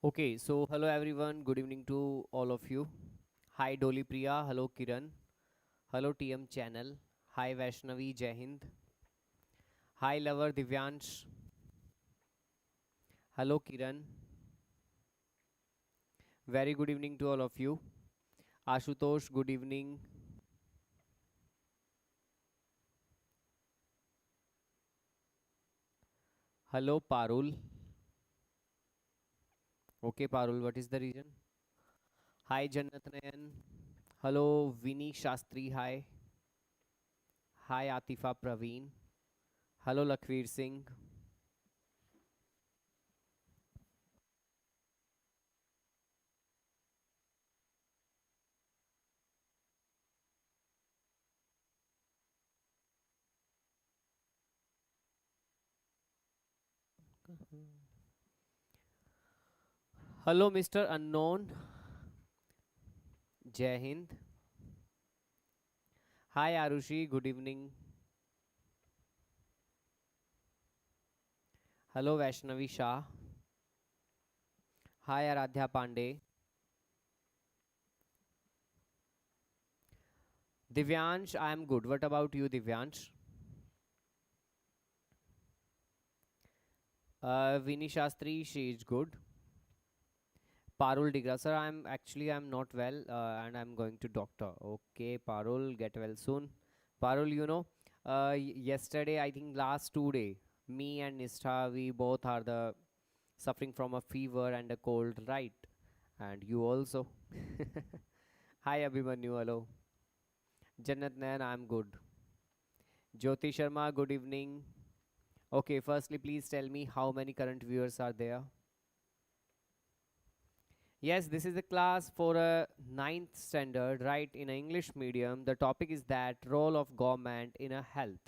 Okay, so hello everyone, good evening to all of you. Hi Dolly Priya, hello Kiran, hello TM channel, hi Vaishnavi, Jai Hind, hi lover Divyansh, hello Kiran, very good evening to all of you. Ashutosh, good evening, hello Parul, okay Parul, what is the reason? Hi Jannat Nayan, hello Vinny Shastri, hi Atifa Praveen, hello Lakhvir Singh. Hello Mr. Unknown, Jai Hind. Hi Arushi, good evening. Hello Vaishnavi Shah. Hi Aradhya Pandey. Divyansh, I am good. What about you, Divyansh? Vinny Shastri, she is good. Parul Digra, sir, I'm not well and I'm going to doctor. Okay, Parul, get well soon. Parul, yesterday, I think last 2 day, me and Nistha, we both are the suffering from a fever and a cold, right? And you also. Hi Abhimanyu, hello. Jannat Nayan, I'm good. Jyoti Sharma, good evening. Okay, firstly, please tell me how many current viewers are there. Yes, this is a class for a ninth standard, right? In a English medium, the topic is that role of government in a health.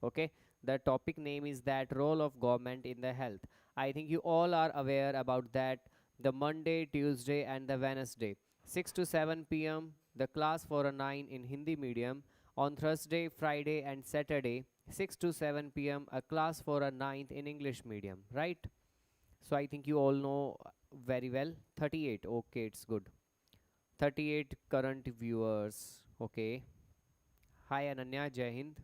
Okay, the topic name is that role of government in the health. I think you all are aware about that. The Monday, Tuesday, and the Wednesday, 6 to 7 p.m. The class for a 9 in Hindi medium. On Thursday, Friday, and Saturday, 6 to 7 p.m. A class for a ninth in English medium, right? So I think you all know very well. 38. Okay, it's good. 38 current viewers. Okay. Hi Ananya, Jai Hind.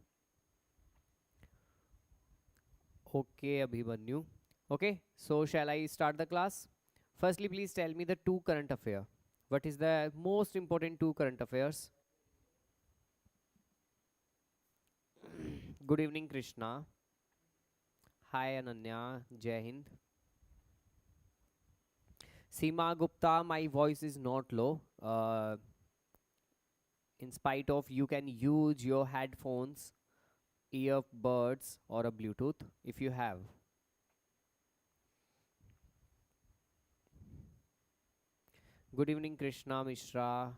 Okay, Abhimanyu. Okay, so shall I start the class? Firstly, please tell me the two current affair. What is the most important two current affairs? Good evening, Krishna. Hi Ananya, Jai Hind. Seema Gupta, my voice is not low. In spite of you can use your headphones, earbuds, or a Bluetooth if you have. Good evening, Krishna Mishra.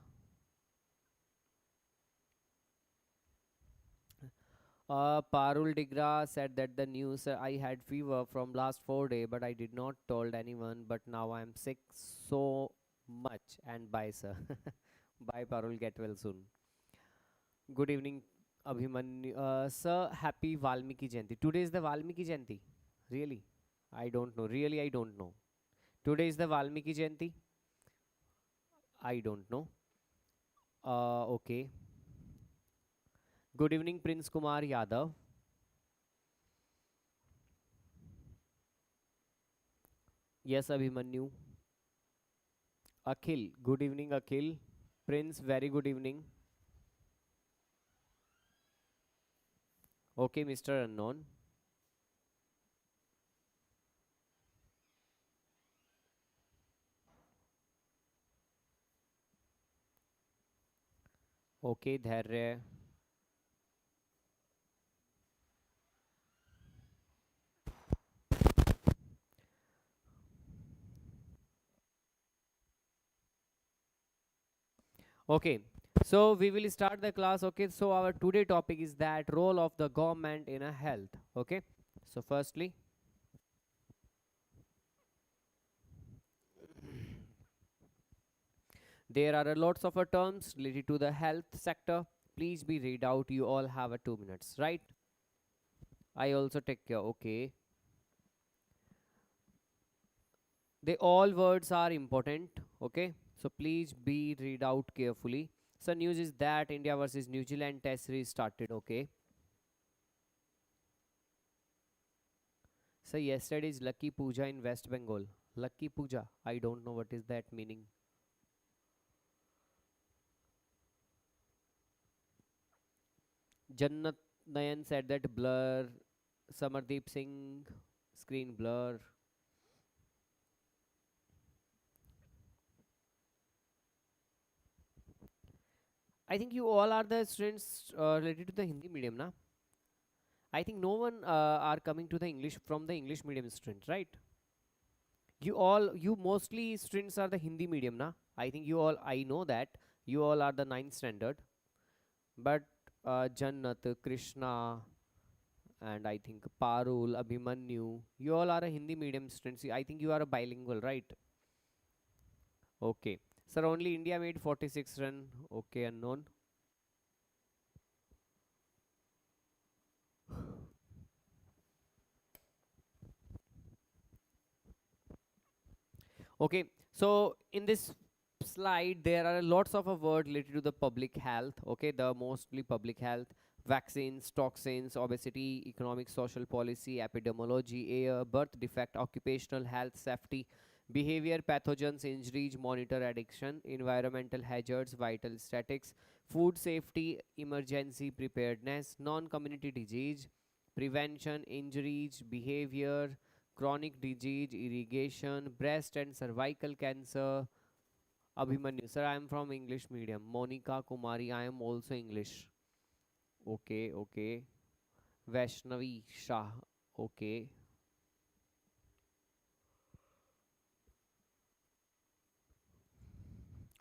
Parul Digra said that the news I had fever from last 4 day, but I did not told anyone. But now I am sick so much. And bye, sir. Bye, Parul. Get well soon. Good evening, Abhimanyu. Sir, happy Valmiki Jayanti. Today is the Valmiki Jayanti. Really? I don't know. Really, I don't know. Today is the Valmiki Jayanti. I don't know. Okay. Good evening, Prince Kumar Yadav. Yes, Abhimanyu. Akhil. Good evening, Akhil. Prince, very good evening. Okay, Mr. Unknown. Okay, Dharya. Okay, so we will start the class. Okay, so our today topic is that role of the government in a health. Okay, so firstly, there are a lots of terms related to the health sector. Please be read out. You all have a 2 minutes, right? I also take care. Okay, They all words are important. Okay, so please be read out carefully. So news is that India versus New Zealand test series started. Okay, so yesterday is Lucky Puja in West Bengal. Lucky Puja, I don't know what is that meaning. Jannat Nayan said that blur. Samardeep Singh screen blur. I think you all are the students related to the Hindi medium, na? I think no one are coming to the English from the English medium student, right? You mostly students are the Hindi medium, na? I think you all, I know that you all are the ninth standard, but Jannat, Krishna, and I think Parul, Abhimanyu, you all are a Hindi medium students. I think you are a bilingual, right? Okay. Sir, only India made 46 run. Okay, unknown. Okay, so in this slide, there are lots of a word related to the public health. Okay, the mostly public health, vaccines, toxins, obesity, economic, social policy, epidemiology, air, birth defect, occupational health, safety, behavior, pathogens, injuries, monitor addiction, environmental hazards, vital statics, food safety, emergency preparedness, non-community disease, prevention, injuries, behavior, chronic disease, irrigation, breast and cervical cancer. Abhimanyu, sir, I am from English medium. Monica Kumari, I am also English. Okay, okay. Vaishnavi Shah, okay,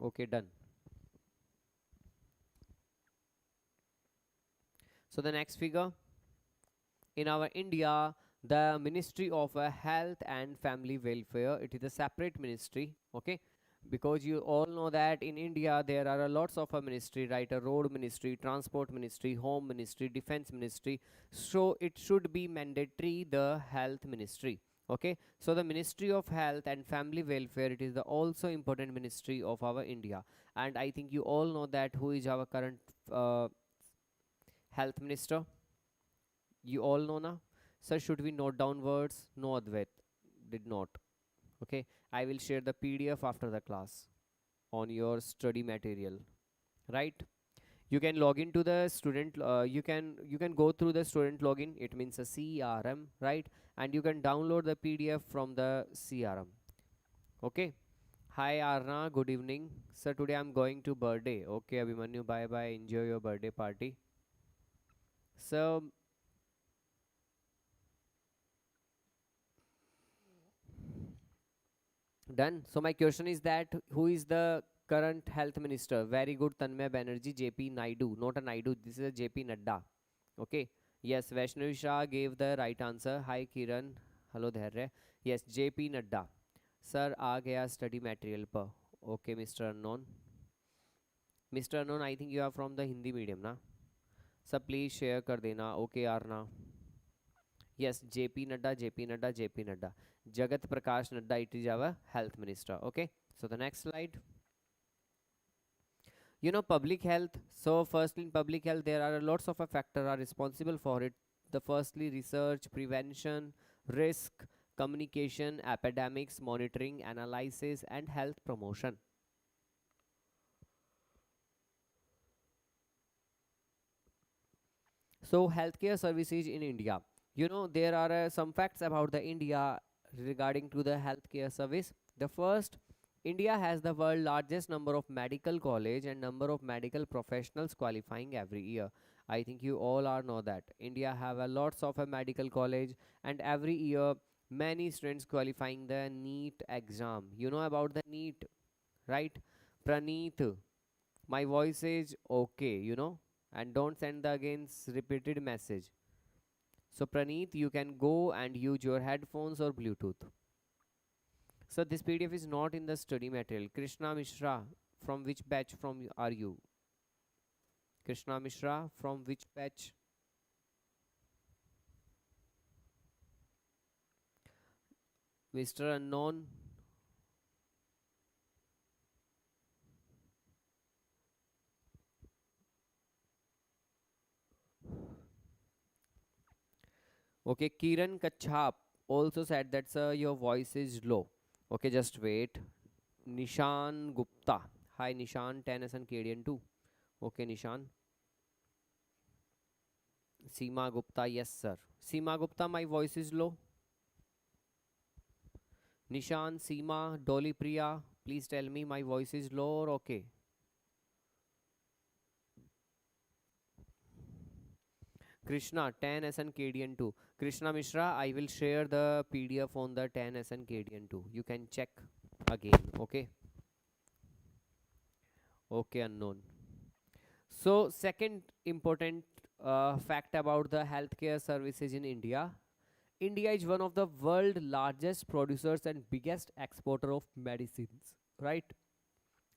okay, done. So the next figure, in our India, the Ministry of Health and Family Welfare, it is a separate ministry. Okay, because you all know that in India there are a lots of a ministry, right? A road ministry, transport ministry, home ministry, defense ministry. So it should be mandatory the health ministry. Okay, so the Ministry of Health and Family Welfare, it is the also important ministry of our India. And I think you all know that who is our current uh, health minister. You all know now. Sir, should we note down words? No, Advait did not. Okay, I will share the PDF after the class on your study material, right? You can log into the student, you can go through the student login, it means a CRM, right? And you can download the PDF from the CRM. Okay, hi Arna, good evening. Sir, today I'm going to birthday. Okay, Abhimanyu, bye bye, enjoy your birthday party. So done. So my question is that who is the current health minister? Very good, Tanmay Banerjee, JP Naidu. Not a Naidu, this is a JP Nadda. Okay. Yes, Vaishnavi Shah gave the right answer. Hi Kiran. Hello Dharya. Yes, JP Nadda. Sir, आ गया study material पर. Okay, Mr. Unknown. Mr. Unknown, I think you are from the Hindi medium, na? Sir, please share कर देना. Okay, Arna. Yes, JP Nadda, JP Nadda, JP Nadda. Jagat Prakash Nadda, it is our health minister. Okay, so the next slide. You know, public health. So, firstly, in public health, there are lots of factors are responsible for it. The firstly, research, prevention, risk, communication, epidemics, monitoring, analysis, and health promotion. So, healthcare services in India. You know, there are some facts about the India regarding to the healthcare service. The first, India has the world largest number of medical college and number of medical professionals qualifying every year. I think you all are know that India have a lots of a medical college, and every year many students qualifying the NEET exam. You know about the NEET, right? Praneeth, my voice is okay, you know, and don't send the against repeated message. So Praneeth, you can go and use your headphones or Bluetooth. So this PDF is not in the study material. Krishna Mishra, from which batch from are you? Krishna Mishra, from which batch? Mr. Unknown, Okay, Kiran Kachhap also said that sir your voice is low. Okay, just wait. Nishan Gupta, hi Nishan, 10 and Canadian 2. Okay Nishan. Seema Gupta, yes sir. Seema Gupta, my voice is low. Nishan, Seema, Dolly Priya, please tell me my voice is low or okay. Krishna, 10 SN Canadian 2. Krishna Mishra, I will share the PDF on the 10 SN Canadian 2. You can check again. Okay. Okay, unknown. So, second important fact about the healthcare services in India. India is one of the world largest producers and biggest exporter of medicines, right?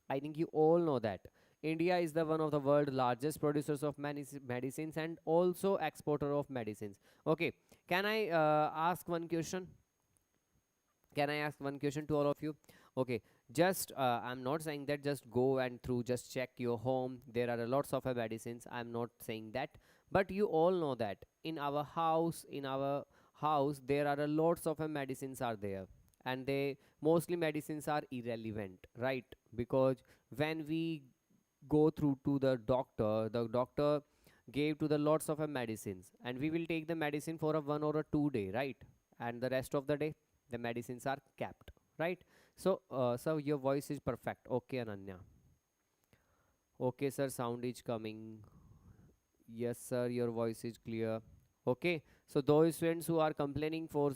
I think you all know that. India is the one of the world largest producers of medicines and also exporter of medicines. Okay, can I ask one question? Can I ask one question to all of you? Okay, just I'm not saying that just go and through just check your home. There are a lots of medicines. I'm not saying that, but you all know that in our house there are a lots of medicines are there, and they mostly medicines are irrelevant, right? Because when we go through to the doctor gave to the lots of medicines, and we will take the medicine for a 1 or a 2 day, right? And the rest of the day the medicines are kept, right? So your voice is perfect. Okay Ananya. Okay sir, sound is coming. Yes sir, your voice is clear. Okay, so those students who are complaining for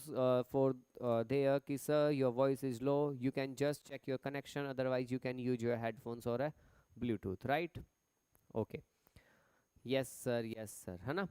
their ki sir your voice is low, you can just check your connection, otherwise you can use your headphones or a Bluetooth, right? Okay. Yes sir, yes sir, है ना?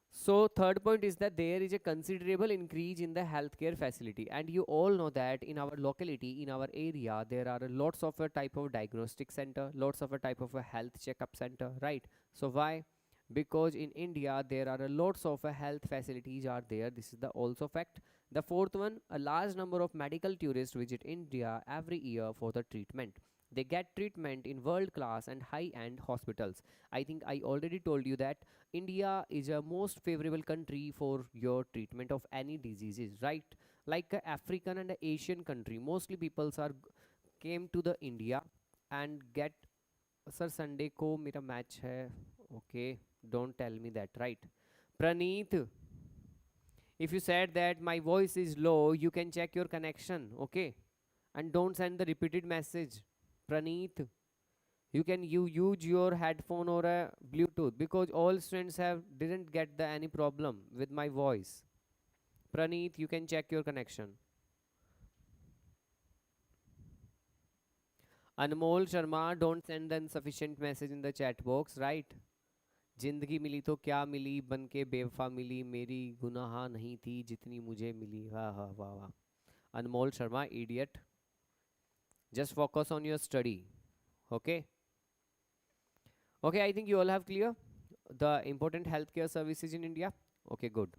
So third point is that there is a considerable increase in the healthcare facility, and you all know that in our locality, in our area, there are lots of a type of diagnostic center, lots of a type of a health checkup center, right? So why? Because in India there are lots of health facilities are there. This is the also fact. The fourth one, a large number of medical tourists visit India every year for the treatment. They get treatment in world class and high end hospitals. I think I already told you that India is a most favorable country for your treatment of any diseases, right? Like a African and a Asian country, mostly peoples are came to the India and get. Sir Sunday को मेरा match है. Okay, don't tell me that, right? Praneeth, if you said that my voice is low, you can check your connection, okay? And don't send the repeated message. Praneeth, you use your headphone or a Bluetooth, because all students have didn't get the any problem with my voice. Praneeth, you can check your connection. Anmol Sharma, don't send the insufficient message in the chat box, right? जिंदगी मिली तो क्या मिली, बन के बेवफा मिली, मेरी गुनाह नहीं थी जितनी मुझे मिली. वाह वाह वाह वाह. Anmol Sharma, idiot. Just focus on your study. Okay. Okay, I think you all have clear the important healthcare services in India. Okay, good.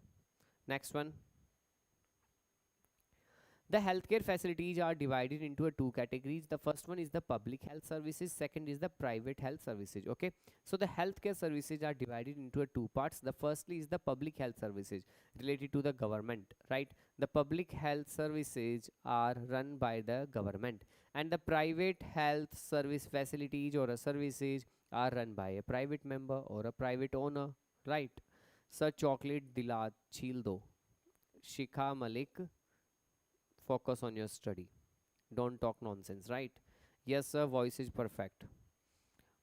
Next one. The healthcare facilities are divided into two categories. The first one is the public health services. Second is the private health services. Okay. So the healthcare services are divided into two parts. The firstly is the public health services related to the government, right? The public health services are run by the government, and the private health service facilities or services are run by a private member or a private owner, right? Sir chocolate dila chil do. Shikha Malik, focus on your study, don't talk nonsense, right? Yes sir, voice is perfect.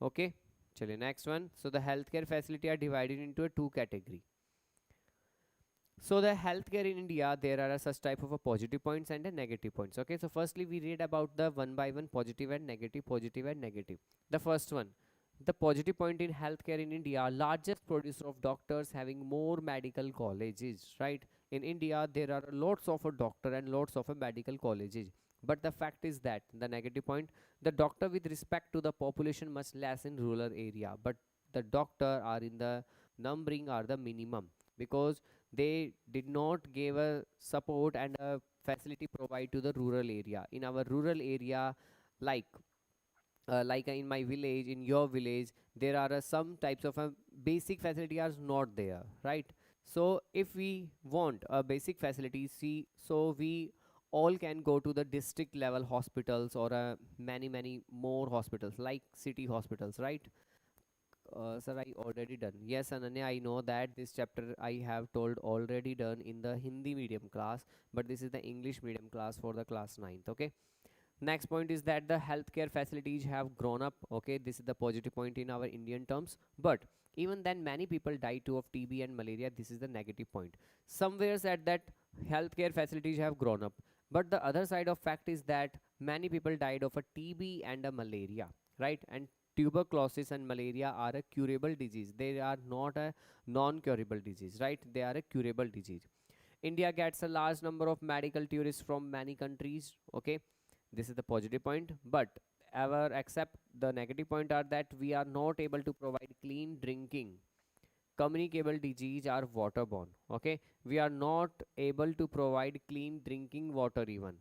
Okay, chale next one. So the healthcare facility are divided into two category. So the healthcare in India, there are such type of a positive points and a negative points. Okay, so firstly we read about the one by one positive and negative, positive and negative. The first one, the positive point in healthcare in India, largest producer of doctors having more medical colleges, right? In India, there are lots of a doctor and lots of a medical colleges. But the fact is that the negative point, the doctor with respect to the population much less in rural area. But the doctor are in the numbering are the minimum, because they did not give a support and a facility provide to the rural area. In our rural area, like in my village, in your village, there are some types of basic facility are not there, right? So if we want a basic facility, see, so we all can go to the district level hospitals or many more hospitals like city hospitals, right? Sir, I already done. Yes, Ananya, I know that this chapter I have told already done in the Hindi medium class, but this is the English medium class for the class ninth. Okay. Next point is that the healthcare facilities have grown up. Okay, this is the positive point in our Indian terms. But even then, many people die too of TB and malaria. This is the negative point. Somewhere said that healthcare facilities have grown up, but the other side of fact is that many people died of a TB and a malaria, right? And tuberculosis and malaria are a curable disease. They are not a non-curable disease, right? They are a curable disease. India gets a large number of medical tourists from many countries. Okay, this is the positive point, but our accept the negative point are that we are not able to provide clean drinking. Communicable disease are waterborne. Okay, we are not able to provide clean drinking water even.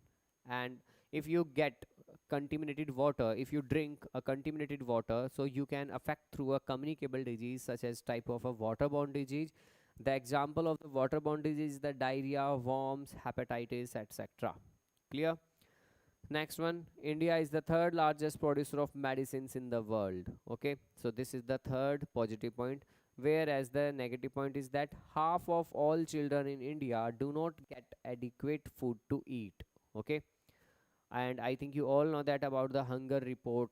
And if you get contaminated water, if you drink a contaminated water, so you can affect through a communicable disease such as type of a waterborne disease. The example of the waterborne disease is the diarrhea, worms, hepatitis, etc. Clear? Next one, India is the third largest producer of medicines in the world. Okay, so this is the third positive point. Whereas the negative point is that half of all children in India do not get adequate food to eat. Okay, and I think you all know that about the hunger report,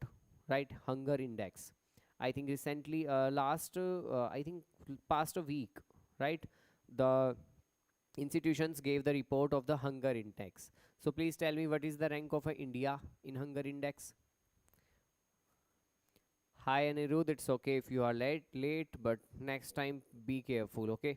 right? Hunger index. I think recently, I think past a week, right? The institutions gave the report of the hunger index. So please tell me what is the rank of India in hunger index? Hi Anirudh, it's okay if you are late, but next time be careful, okay?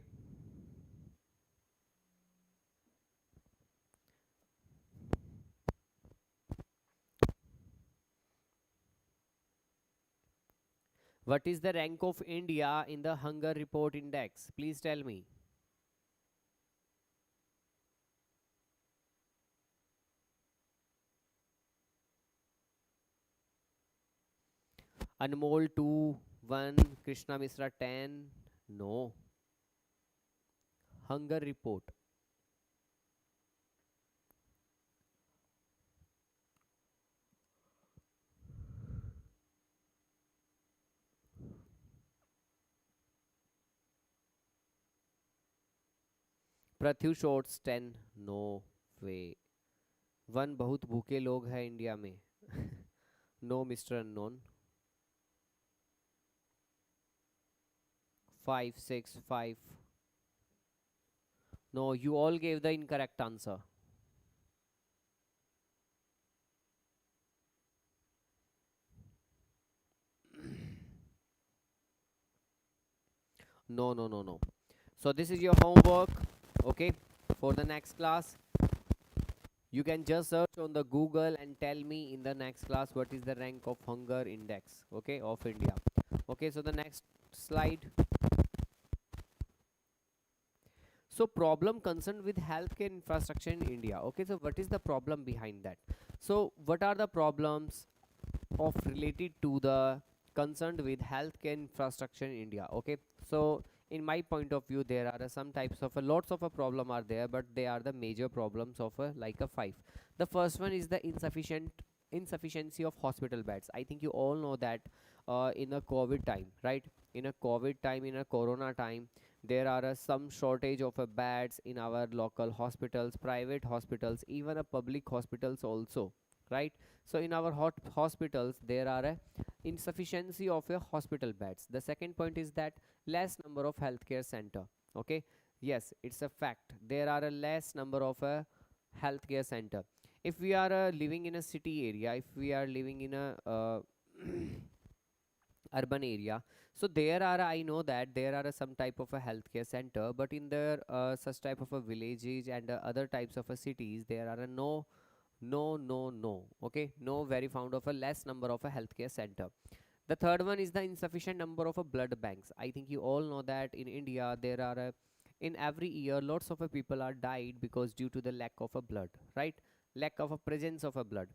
What is the rank of India in the hunger report index? Please tell me. Anmol 2, 1, Krishna Misra 10. No. Hunger report. प्रथ्यू shorts 10. No way. One बहुत भूखे लोग हैं India में. No mister unknown. 5, 6, 5. No, you all gave the incorrect answer. No, no, no, no. So this is your homework, okay, for the next class. You can just search on the Google and tell me in the next class what is the rank of hunger index, okay, of India. Okay, so the next slide. So problem concerned with healthcare infrastructure in India. Okay, so what is the problem behind that? So what are the problems of related to the concerned with healthcare infrastructure in India? Okay, so in my point of view, there are some types of lots of a problem are there, but they are the major problems of like a five. The first one is the insufficiency of hospital beds. I think you all know that in a COVID time, right? In a COVID time, in a Corona time, there are some shortage of beds in our local hospitals, private hospitals, even a public hospitals also, right? So in our hospitals, there are a insufficiency of a hospital beds. The second point is that less number of healthcare center. Okay, yes, it's a fact. There are a less number of a healthcare center. If we are living in a city area, if we are living in a urban area, so there are, I know that there are some type of a healthcare center, but in the such type of a villages and other types of cities, there are no, okay, no very found of a less number of a healthcare center. The third one is the insufficient number of blood banks. I think you all know that in India there are in every year lots of people are died because due to the lack of a blood, right? Lack of a presence of a blood.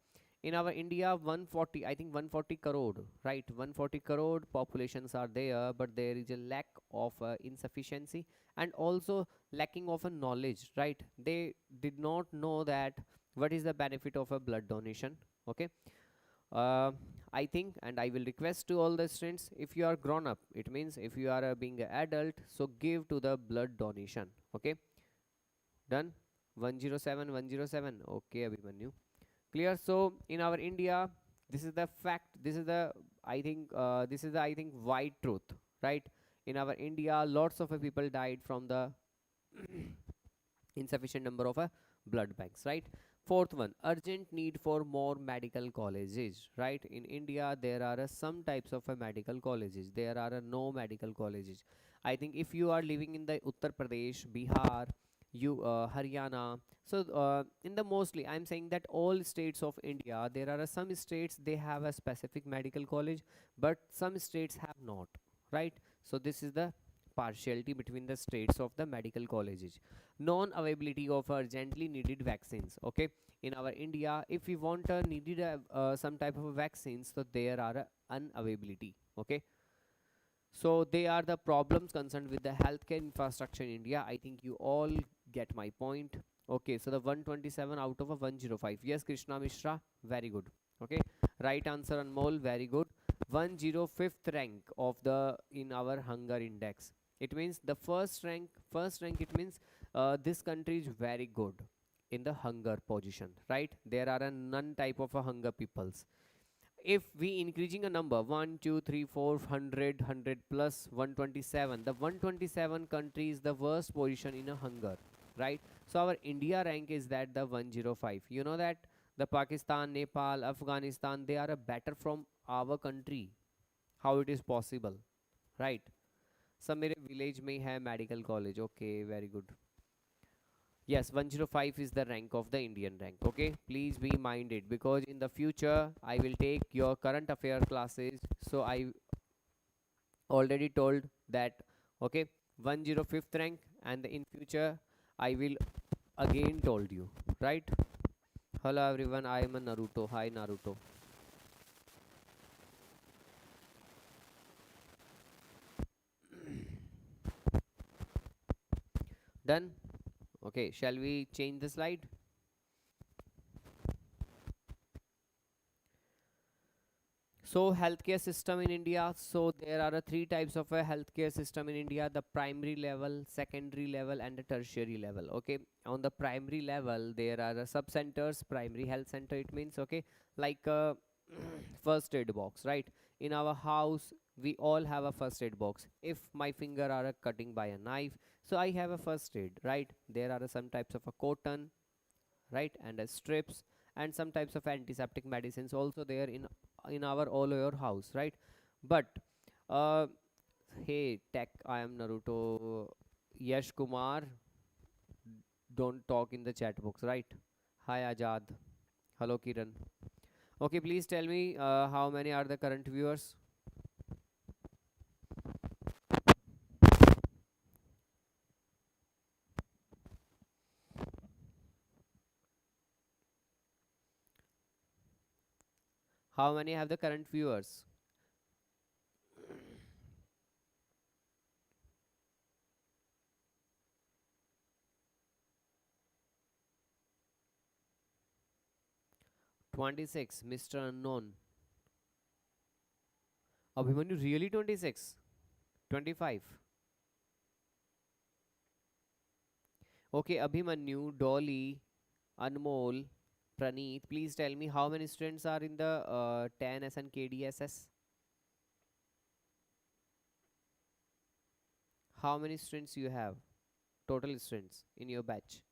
In our India, 140, I think 140 crore, right? 140 crore populations are there, but there is a lack of insufficiency, and also lacking of a knowledge, right? They did not know that what is the benefit of a blood donation. Okay. uh, I think, and I will request to all the students, if you are grown up, it means if you are being an adult, so give to the blood donation. Okay, done. 107 107. Okay, Abhimanyu, clear. So in our India, this is the fact, this is the, I think, this is the, I think, white truth, right? In our India, lots of people died from the insufficient number of blood banks, right? Fourth one, urgent need for more medical colleges, right? In India, there are some types of medical colleges, there are no medical colleges. I think if you are living in the Uttar Pradesh, Bihar, you Haryana, so in the mostly, I'm saying that all states of India, there are some states they have a specific medical college, but some states have not, right? So this is the partiality between the states of the medical colleges. Non availability of urgently needed vaccines. Okay, in our India, if we want needed some type of vaccines, so there are unavailability. Okay, so they are the problems concerned with the healthcare infrastructure in India. I think you all get my point. Okay, so the 127 out of a 105. Yes, Krishna Mishra, very good. Okay, right answer Anmol, very good. 105th rank of the in our hunger index. It means the first rank, it means this country is very good in the hunger position, right? There are a none type of a hunger peoples. If we increasing a number 1 2 3 4 100 plus 127, the 127 country is the worst position in a hunger, right? So our India rank is that the 105. You know that the Pakistan, Nepal, Afghanistan, they are a better from our country. How it is possible, right? Some mere village may have medical college. Okay, very good. Yes, 105 is the rank of the Indian rank. Okay, please be minded, because in the future I will take your current affair classes. So I already told that. Okay, 105th rank, and in future I will again told you, right? Hello everyone, I am a Naruto. Hi Naruto. Done. Okay, shall we change the slide? So healthcare system in India. So there are three types of a healthcare system in India: the primary level, secondary level, and the tertiary level. Okay, on the primary level, there are sub centers, primary health center. It means, okay, like first aid box, right? In our house, we all have a first aid box. If my finger are cutting by a knife, so I have a first aid, right? There are some types of a cotton, right, and strips, and some types of antiseptic medicines also there in our all your house, right? But uh hey tech, I am Naruto. Yash Kumar, don't talk in the chat box, right? Hi Ajad. Hello Kiran. Okay, please tell me how many are the current viewers. How many have the current viewers? 26, Mr. Unknown. Abhimanyu, really 26? 25? Okay, Abhimanyu, Dolly, Anmol, Praneeth, please tell me how many students are in the 10S and KDSS? How many students you have? Total students in your batch?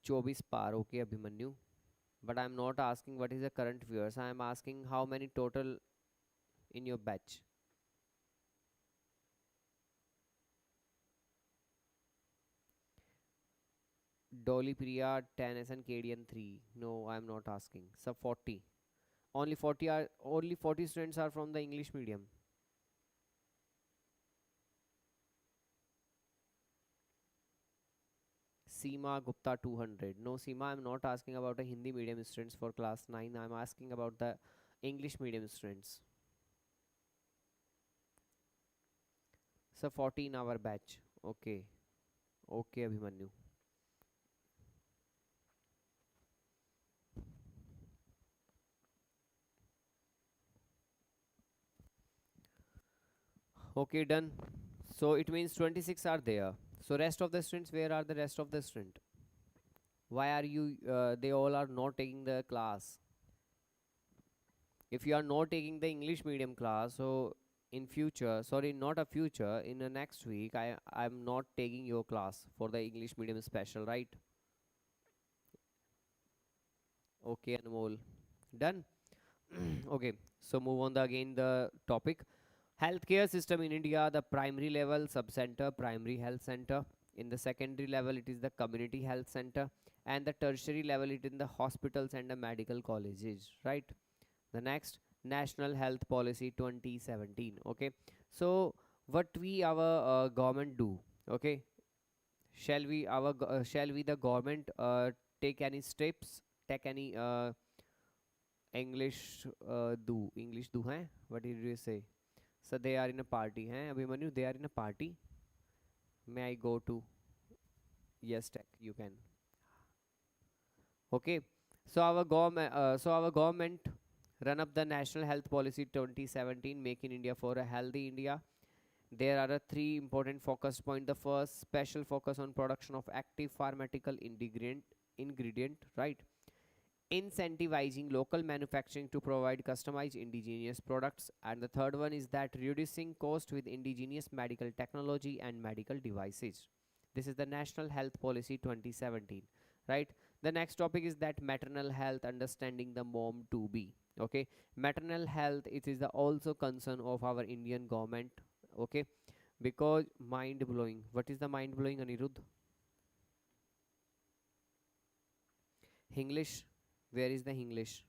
24 par. Okay, Abhimanyu. But I'm not asking what is the current viewers. I am asking how many total in your batch. Dolly Priya 10S and KDN 3. No, I'm not asking. Sub 40. Only 40 students are from the English medium. Seema Gupta 200. No, Seema, I'm not asking about a Hindi medium students for class 9. I'm asking about the English medium students. So 14-hour batch. Okay. Okay, Abhimanyu. Okay, done. So it means 26 are there. So rest of the students, where are the rest of the student? Why are you, they all are not taking the class? If you are not taking the English medium class, so in future, sorry, not a future, in the next week, I'm not taking your class for the English medium special, right? Okay, Anmol. Done. Okay, so move on the again the topic. Healthcare system in India, the primary level, sub-center, primary health center. In the secondary level, it is the community health center. And the tertiary level, it is in the hospitals and the medical colleges, right? The next, National Health Policy 2017. Okay, so what we our government do? Okay, shall we the government take any steps, take any English do hai? What did you say? So they are in a party, hai? Abhimanyu, they are in a party. May I go to? Yes, tech. You can. Okay. So our government run up the National Health Policy 2017, Make in India for a Healthy India. There are three important focus points. The first, special focus on production of active pharmaceutical ingredient, right? Incentivizing local manufacturing to provide customized indigenous products. And the third one is that reducing cost with indigenous medical technology and medical devices. This is the National Health Policy 2017, right? The next topic is that maternal health, understanding the mom to be. Okay, maternal health, it is the also concern of our Indian government. Okay, because mind blowing. What is the mind blowing, Anirudh? English. Where is the English?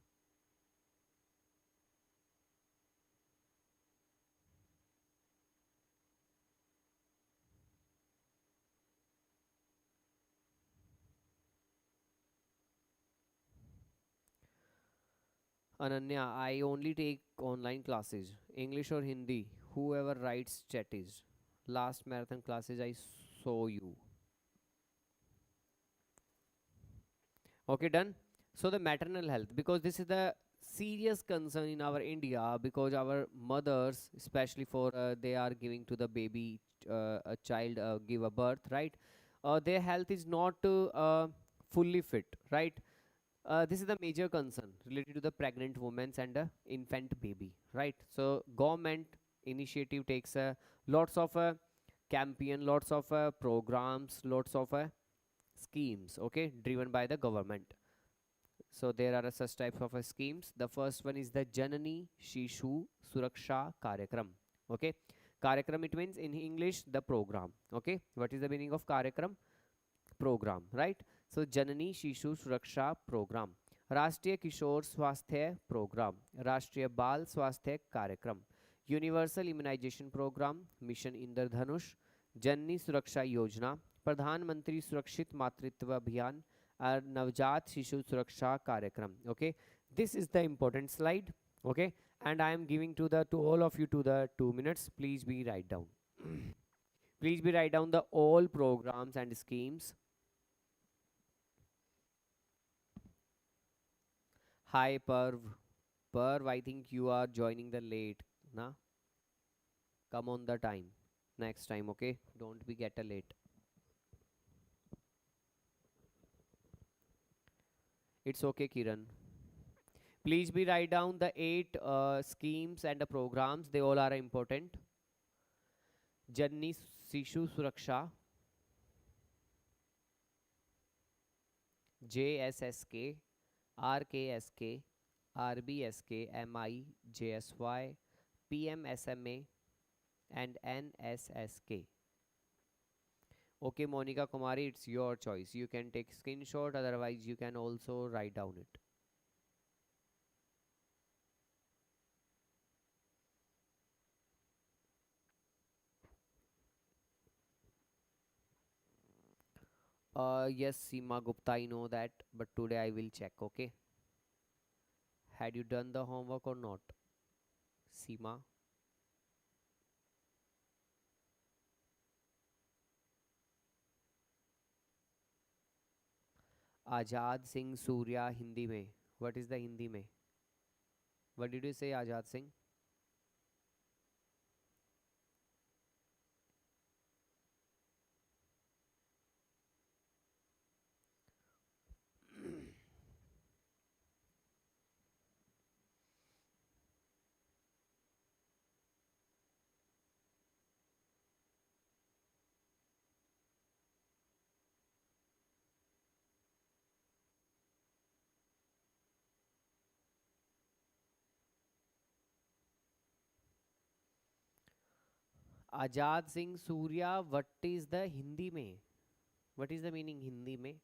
Ananya, I only take online classes. English or Hindi, whoever writes chat is. Last marathon classes I saw you. Okay, done. So the maternal health, because this is the serious concern in our India, because our mothers, especially for they are giving to the baby a child give a birth, right? Their health is not fully fit, right? This is the major concern related to the pregnant women and infant baby, right? So government initiative takes lots of campaign, lots of programs, lots of schemes, okay, driven by the government. So there are such types of schemes. The first one is the Janani Shishu Suraksha Karyakram. Okay, Karyakram, it means in English the program. Okay, what is the meaning of Karyakram? Program, right? So Janani Shishu Suraksha Program, Rashtriya Kishore Swasthya Program, Rashtriya Bal Swasthya Karyakram, Universal Immunization Program, Mission Indradhanush, Janani Suraksha Yojana, प्रधानमंत्री सुरक्षित मातृत्व अभियान और नवजात शिशु सुरक्षा कार्यक्रम. Okay, this is the important slide. Okay, and I am giving to all of you to the 2 minutes. Please be write down. Please be write down the all programs and schemes. Hi Parv. Parv, I think you are joining the late. Na? Come on the time. Next time, okay? Don't be get a late. It's okay, Kiran. Please be write down the 8 schemes and the programs. They all are important. Janni Sishu Suraksha, JSSK, RKSK, RBSK, MI, JSY, PMSMA, and NSSK. Okay, Monica Kumari, it's your choice. You can take screenshot, otherwise you can also write down it. Yes, Seema Gupta, I know that, but today I will check. Okay, had you done the homework or not, Seema? आजाद सिंह सूर्या हिंदी में, what is the Hindi में? What did you say Azad Singh? Azad Singh Surya, what is the Hindi में? What is the meaning Hindi में?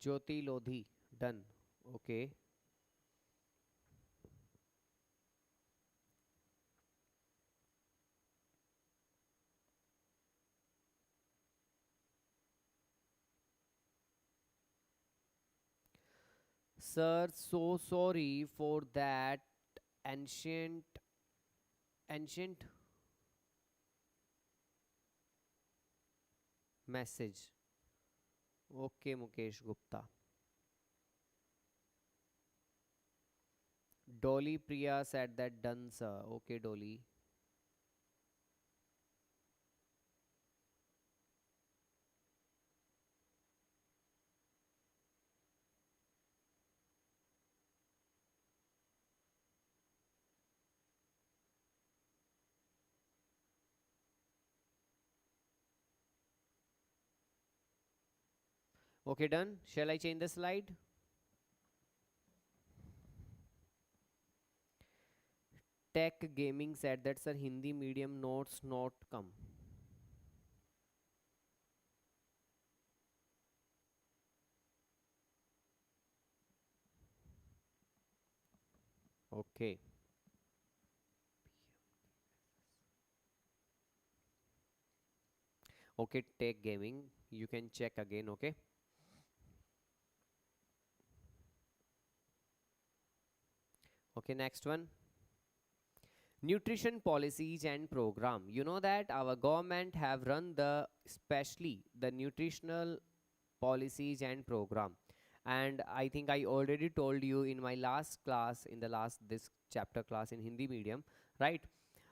Jyoti Lodhi, done. Okay. Sir, so sorry for that ancient message. Okay, Mukesh Gupta. Dolly Priya said that done, sir. Okay, Dolly. Okay, done. Shall I change the slide? Tech Gaming said that, sir, Hindi medium notes not come. Okay. Okay, Tech Gaming. You can check again, okay? Okay, next one. Nutrition policies and program. You know that our government have run the especially the nutritional policies and program, and I think I already told you in my last class, in the last this chapter class in Hindi medium, right?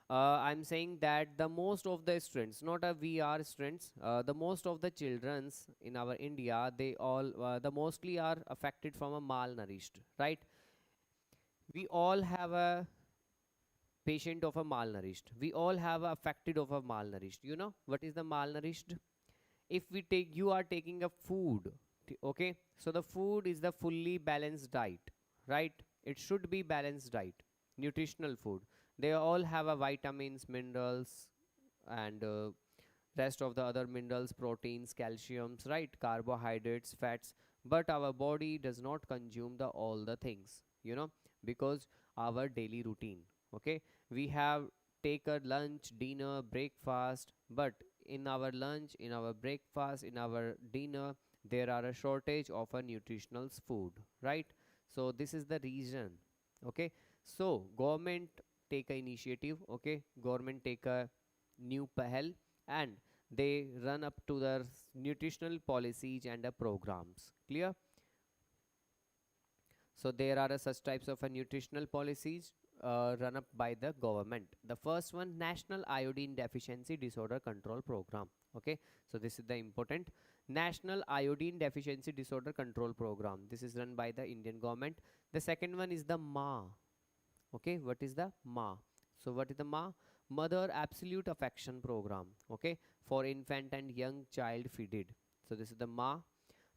I'm saying that the most of the students, not a we are students, the most of the childrens in our India, they all the mostly are affected from a malnourished, right? We all have a patient of a malnourished, we all have a affected of a malnourished. You know what is the malnourished? If we take, you are taking a food, okay, so the food is the fully balanced diet, right? It should be balanced diet, nutritional food. They all have a vitamins, minerals, and rest of the other minerals, proteins, calciums, right, carbohydrates, fats. But our body does not consume the all the things, you know, because our daily routine, okay, we have take a lunch, dinner, breakfast, but in our lunch, in our breakfast, in our dinner, there are a shortage of a nutritional food, right? So this is the reason, okay. So government take a initiative, okay, government take a new pahel, and they run up to the nutritional policies and programs, clear? So there are such types of nutritional policies run up by the government. The first one, National Iodine Deficiency Disorder Control Program. Okay, so this is the important National Iodine Deficiency Disorder Control Program. This is run by the Indian government. The second one is the MA. Okay, what is the MA? So what is the MA? Mother Absolute Affection Program. Okay, for infant and young child feeded. So this is the MA.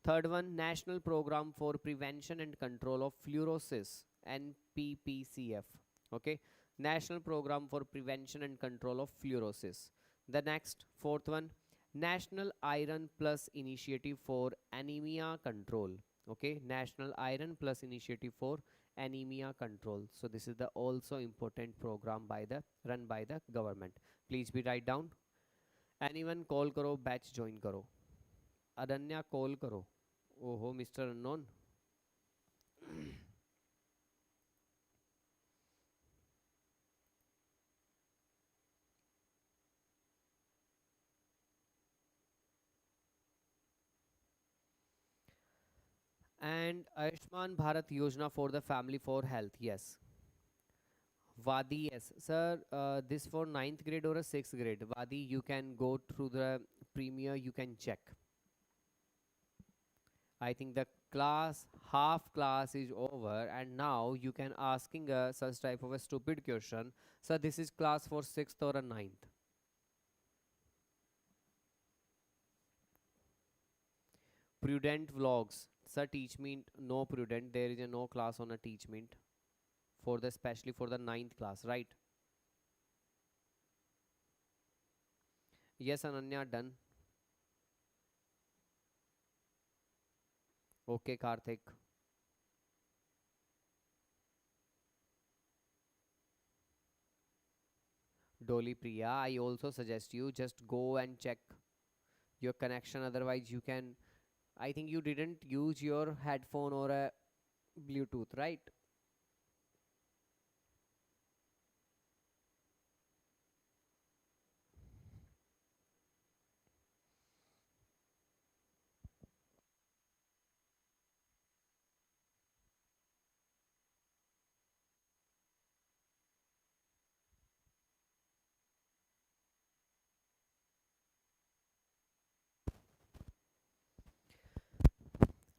Third one, National Program for Prevention and Control of Fluorosis, NPPCF. Okay, National Program for Prevention and Control of Fluorosis. The next, fourth one, National Iron Plus Initiative for Anemia Control. Okay, National Iron Plus Initiative for anemia control. So this is the also important program by the run by the government. Please be write down. Anyone call karo, batch join karo. Adanya call karo. Oh, Mr. Unknown. And Ayushman Bharat Yojana for the family for health. Yes. Vadi, yes. Sir, this for ninth grade or a 6th grade. Vadi, you can go through the premier, you can check. I think the class, half class is over and now you can asking such type of a stupid question. So this is class for 6th or a ninth. Prudent vlogs. Sir, teach me no prudent. There is a no class on a teach me for the especially for the ninth class, right? Yes, Ananya, done. Okay, Karthik. Dolly Priya, I also suggest you just go and check your connection. Otherwise, you can. I think you didn't use your headphone or a Bluetooth, right?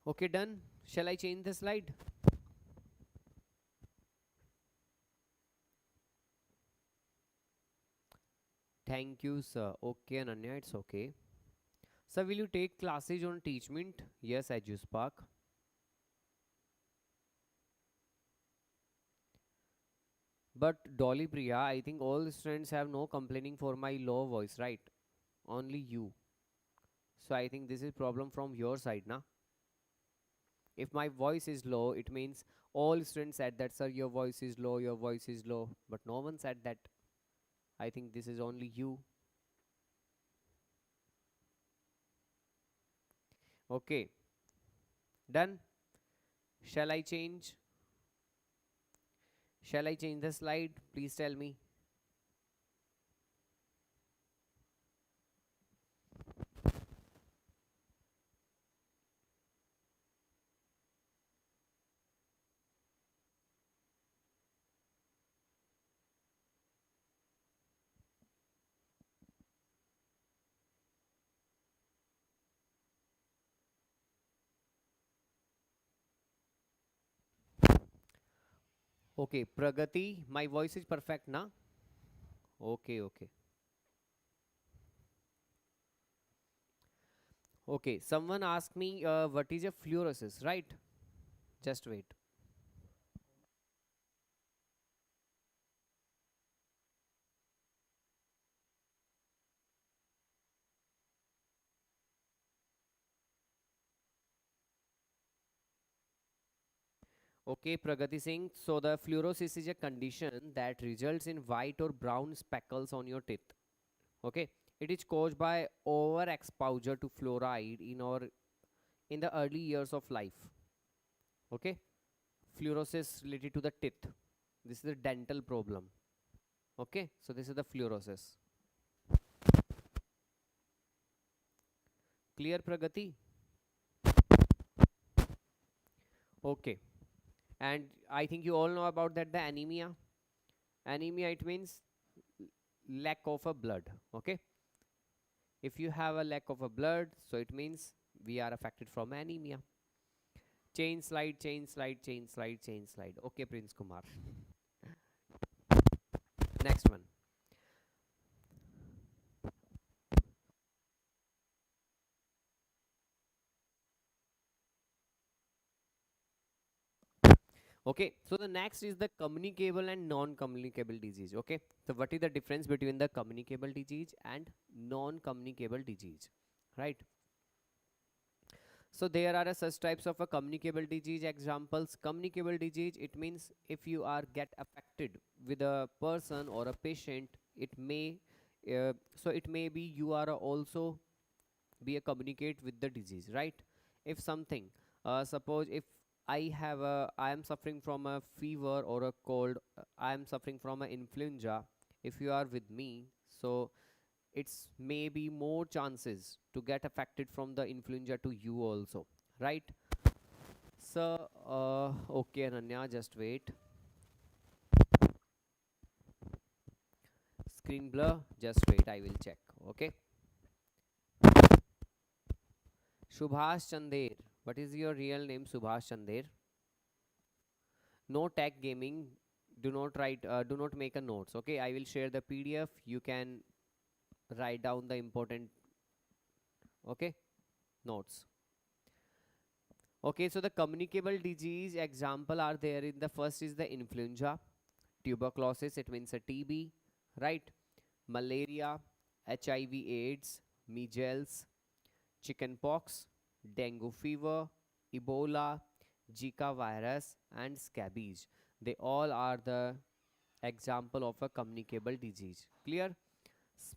Okay, done. Shall I change the slide? Thank you, sir. Okay, Ananya, it's okay. Sir, will you take classes on Teachment? Yes, Eduspark. But Dolly Priya, I think all students have no complaining for my low voice, right? Only you. So I think this is problem from your side, na? If my voice is low, it means all students said that, sir, your voice is low, your voice is low. But no one said that. I think this is only you. Okay, done. Shall I change? Shall I change the slide? Please tell me. Okay, Pragati, my voice is perfect, na? Okay, okay. Okay, someone asked me what is a fluorosis, right? Just wait. Okay, Pragati Singh. So the fluorosis is a condition that results in white or brown speckles on your teeth. Okay, it is caused by overexposure to fluoride in the early years of life. Okay, fluorosis related to the teeth. This is a dental problem. Okay, so this is the fluorosis. Clear, Pragati? Okay, and I think you all know about that the anemia. Anemia, it means lack of a blood. Okay, if you have a lack of a blood, so it means we are affected from anemia. Chain slide, chain slide, chain slide, chain slide. Okay, Prince Kumar. Next one. Okay, so the next is the communicable and non-communicable disease. Okay, so what is the difference between the communicable disease and non-communicable disease, right? So there are such types of a communicable disease examples. Communicable disease, it means if you are get affected with a person or a patient, it may it may be you are also be a communicate with the disease, right? If something, suppose if I am suffering from a fever or a cold, I am suffering from an influenza. If you are with me, so it's maybe more chances to get affected from the influenza to you also, right? So okay Ananya, just wait. Screen blur, just wait, I will check. Okay. Subhash Chander, what is your real name? Subhash Chander. No tech gaming, do not write, do not make a notes. Okay, I will share the PDF, you can write down the important, okay, notes. Okay, so the communicable disease example are there. In the first is the influenza, tuberculosis, it means a TB, right? Malaria, HIV AIDS, measles, chickenpox, dengue fever, Ebola, Zika virus, and scabies. They all are the example of a communicable disease. Clear?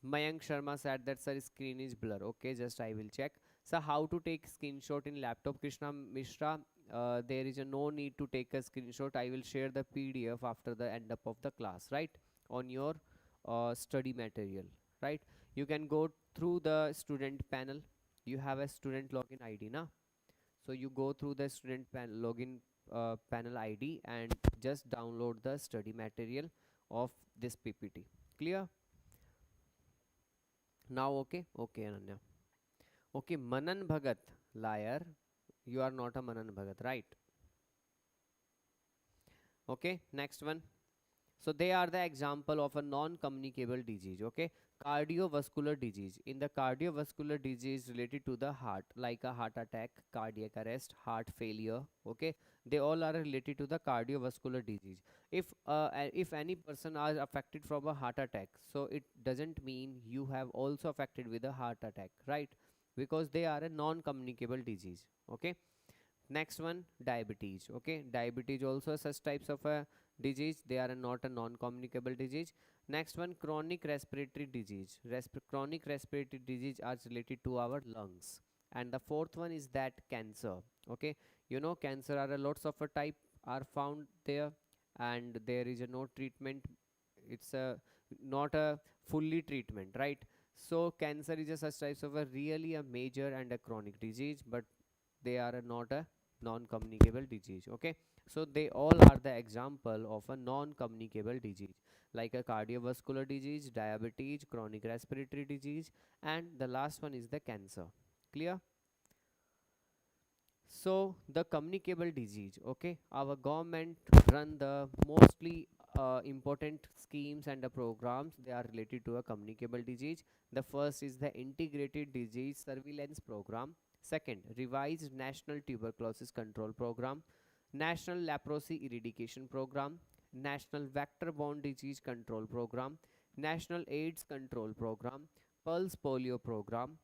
Mayank Sharma said that sir screen is blur. Okay, just I will check. So how to take screenshot in laptop? Krishna Mishra, there is a no need to take a screenshot. I will share the PDF after the end up of the class, right? On your study material, right? You can go through the student panel. You have a student login ID, na? So you go through the student login panel ID and just download the study material of this PPT. Clear? Now okay? Okay Ananya. Okay, Manan Bhagat, liar. You are not a Manan Bhagat, right? Okay, next one. So they are the example of a non-communicable disease. Okay, cardiovascular disease. In the cardiovascular disease related to the heart, like a heart attack, cardiac arrest, heart failure. Okay, they all are related to the cardiovascular disease. If any person are affected from a heart attack, so it doesn't mean you have also affected with a heart attack, right? Because they are a non-communicable disease. Okay. Next one, diabetes. Okay, diabetes also such types of a disease. They are not a non-communicable disease. Next one, chronic respiratory disease. Chronic respiratory disease are related to our lungs. And the fourth one is that cancer. Okay, you know cancer are a lots of a type are found there, and there is a no treatment. It's a not a fully treatment, right? So cancer is a such types of a really a major and a chronic disease, but they are not a non-communicable disease. Okay, so they all are the example of a non-communicable disease, like a cardiovascular disease, diabetes, chronic respiratory disease, and the last one is the cancer. Clear? So the communicable disease, okay, our government run the mostly important schemes and the programs. They are related to a communicable disease. The first is the integrated disease surveillance program. Second, revised national tuberculosis control program, national leprosy eradication program, national vector-borne disease control program, national AIDS control program, pulse polio program,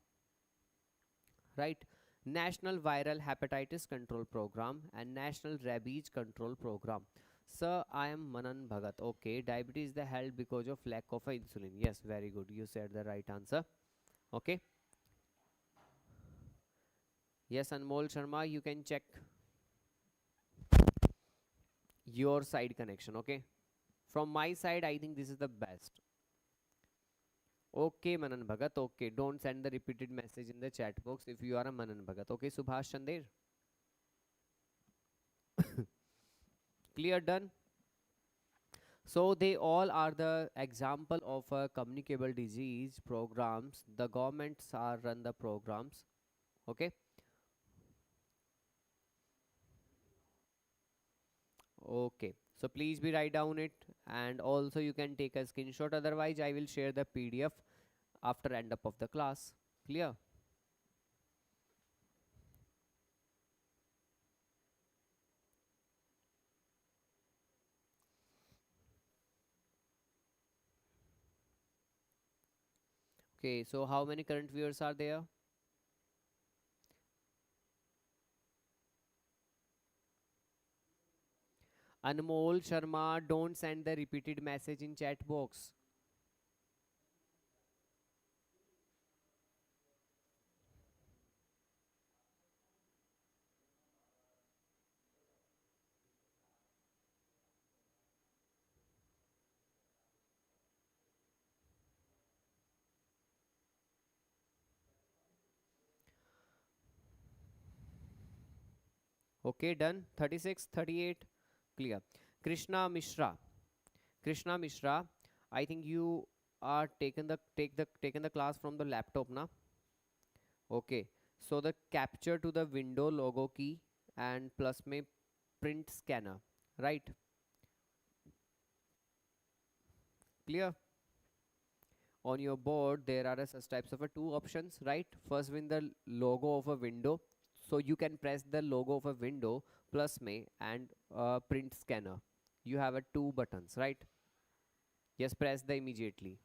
right? National viral hepatitis control program and national rabies control program. Sir, I am Manan Bhagat. Okay, diabetes is the held because of lack of insulin. Yes, very good, you said the right answer. Okay, yes, Anmol Sharma, you can check your side connection. Okay, from my side I think this is the best. Okay, Manan Bhagat. Okay, don't send the repeated message in the chat box if you are a Manan Bhagat. Okay, Subhash Chander. Clear, done. So they all are the example of communicable disease programs. The governments are run the programs. Okay. Okay. So please be write down it, and also you can take a screenshot. Otherwise, I will share the PDF after end up of the class. Clear? Okay. So how many current viewers are there? Anmol Sharma, don't send the repeated message in chat box. Okay, done. 36, 38, clear. Krishna Mishra. Krishna Mishra, I think you are taken the class from the laptop now. Okay. So the capture to the window logo key and plus में print scanner, right? Clear? On your board there are such types of two options, right? First win the logo of a window, so you can press the logo of a window plus me and print scanner. You have a two buttons, right? Yes, press the immediately.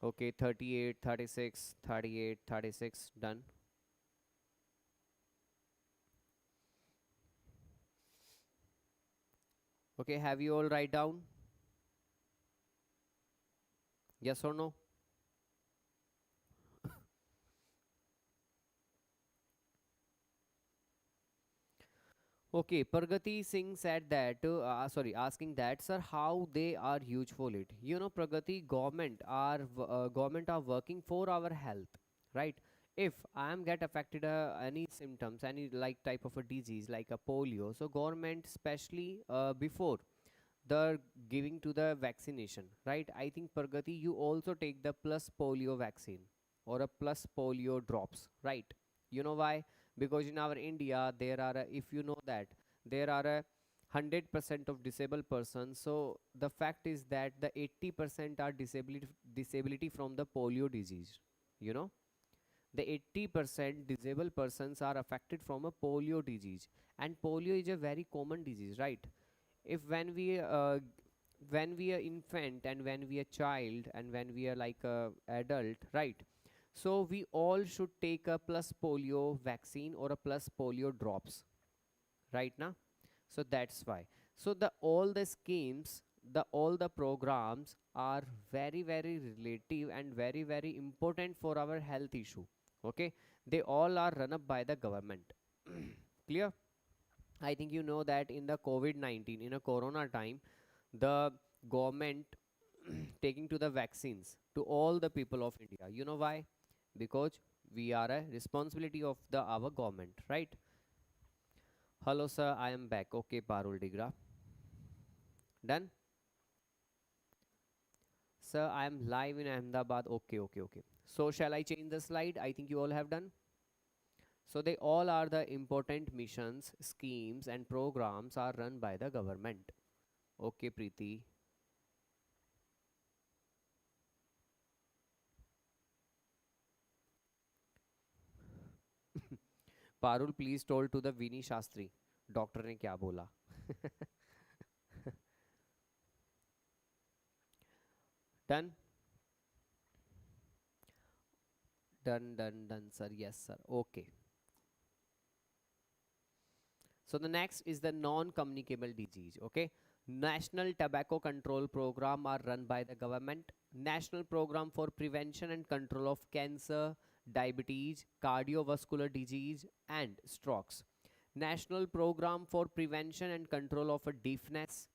Okay, 38, 36, 38, 36, done. Okay, have you all write down? Yes or no? Okay, Pragati Singh said that, asking that, sir, how they are useful it. You know, Pragati, government are working for our health, right? If I am get affected any symptoms, any like type of a disease like a polio, so government, especially before the giving to the vaccination, right? I think Pragati, you also take the plus polio vaccine or a plus polio drops, right? You know why? Because in our India there are if you know that there are a 100% of disabled persons, so the fact is that the 80% are disability from the polio disease, you know, the 80% disabled persons are affected from a polio disease, and polio is a very common disease, right? If when we are infant and when we are child and when we are like a adult, right? So we all should take a plus polio vaccine or a plus polio drops, right now. So that's why, so the all the schemes, the all the programs are very very relative and very very important for our health issue. Okay, they all are run up by the government. Clear? I think you know that in the COVID-19, in a corona time, the government taking to the vaccines to all the people of India. You know why? Because we are a responsibility of the our government, right? Hello, sir. I am back. Okay, Parul Digra. Done? Sir, I am live in Ahmedabad. Okay, okay, okay. So shall I change the slide? I think you all have done. So they all are the important missions, schemes and programs are run by the government. Okay, Preeti. Parul please tell to the Vini Shastri doctor ने क्या बोला. Done. Done sir. Yes sir. Okay, so the next is the non-communicable disease. Okay, national tobacco control program are run by the government. National program for prevention and control of cancer, diabetes, cardiovascular disease and strokes. National program for prevention and control of a deafness.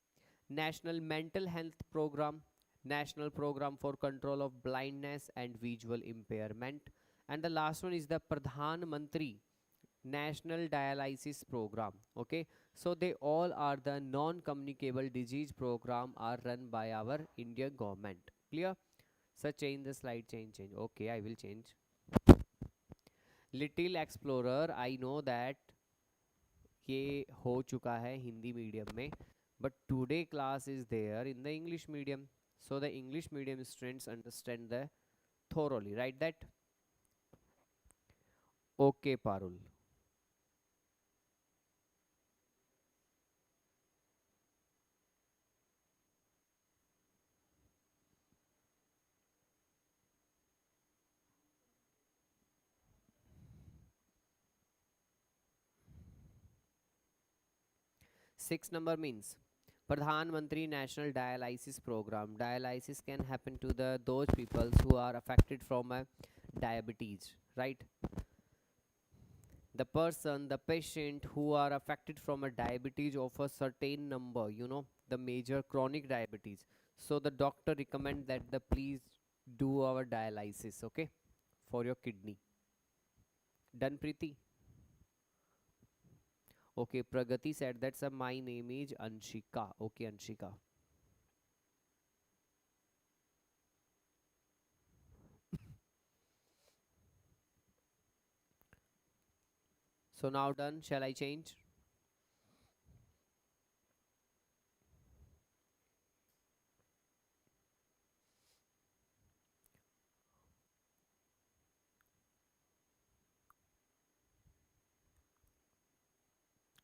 National mental health program. National program for control of blindness and visual impairment. And the last one is the Pradhan Mantri National Dialysis Program. Okay, so they all are the non-communicable disease program are run by our Indian government. Clear? So change the slide, change. Okay, I will change. Little Explorer, I know that ये हो चुका है Hindi medium में, but today class is there in the English medium, so the English medium students understand the thoroughly, right? That okay, Parul. 6 number means Pradhan Mantri National Dialysis Program. Dialysis can happen to the those people who are affected from a diabetes, right? The patient who are affected from a diabetes of a certain number, the major chronic diabetes. So the doctor recommend that the please do our dialysis, okay, for your kidney. Done, Preeti? Okay, Pragati said that's a my name is Anshika. Okay, Anshika. So now done. Shall I change?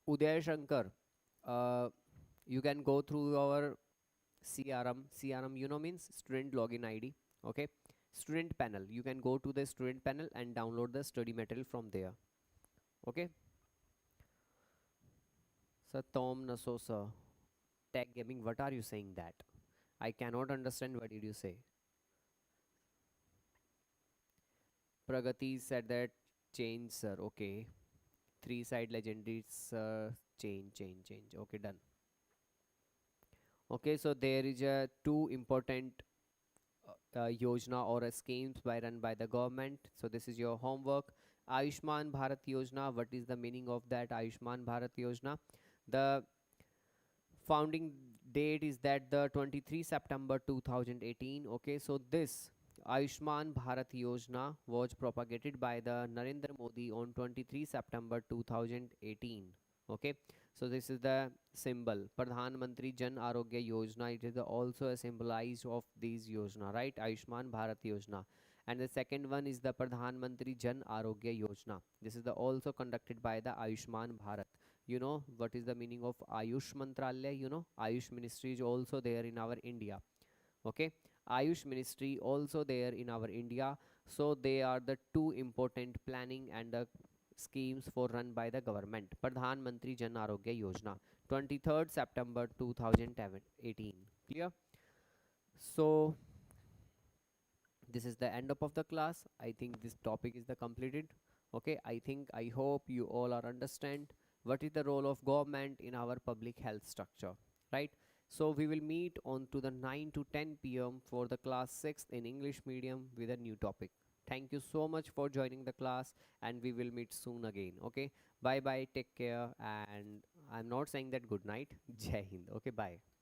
Uday Shankar, uh, you can go through our CRM. CRM, means student login ID. Okay, student panel. You can go to the student panel and download the study material from there. Okay, so Tom Nasosa, Tech Gaming. What are you saying that? I cannot understand. What did you say? Pragati said that change, sir. Okay, three side legendaries. Change. Okay, done. Okay, so there is a two important yojana or a schemes run by the government. So this is your homework. Ayushman Bharat Yojana. What is the meaning of that Ayushman Bharat Yojana? The founding date is that the 23 September 2018. Okay, so this Ayushman Bharat Yojana was propagated by the Narendra Modi on 23 September 2018. Okay, so this is the symbol Pradhan Mantri Jan Arogya Yojana. It is also a symbolize of these Yojana, right? Ayushman Bharat Yojana. And the second one is the Pradhan Mantri Jan Arogya Yojana. This is the also conducted by the Ayushman Bharat. You know what is the meaning of Ayush Mantralaya? Ayush ministry is also there in our India. Okay, Ayush ministry also there in our India. So they are the two important planning and the schemes for run by the government. Pradhan Mantri Jan Arogya Yojana, 23rd September 2018. Clear? So this is the end up of the class. I think this topic is the completed. Okay, I hope you all are understand what is the role of government in our public health structure, right? So we will meet on to the 9 to 10 p.m. for the class 6 in English medium with a new topic. Thank you so much for joining the class, and we will meet soon again. Okay, bye bye, take care. And I'm not saying that good night. Jai Hind. Okay, bye.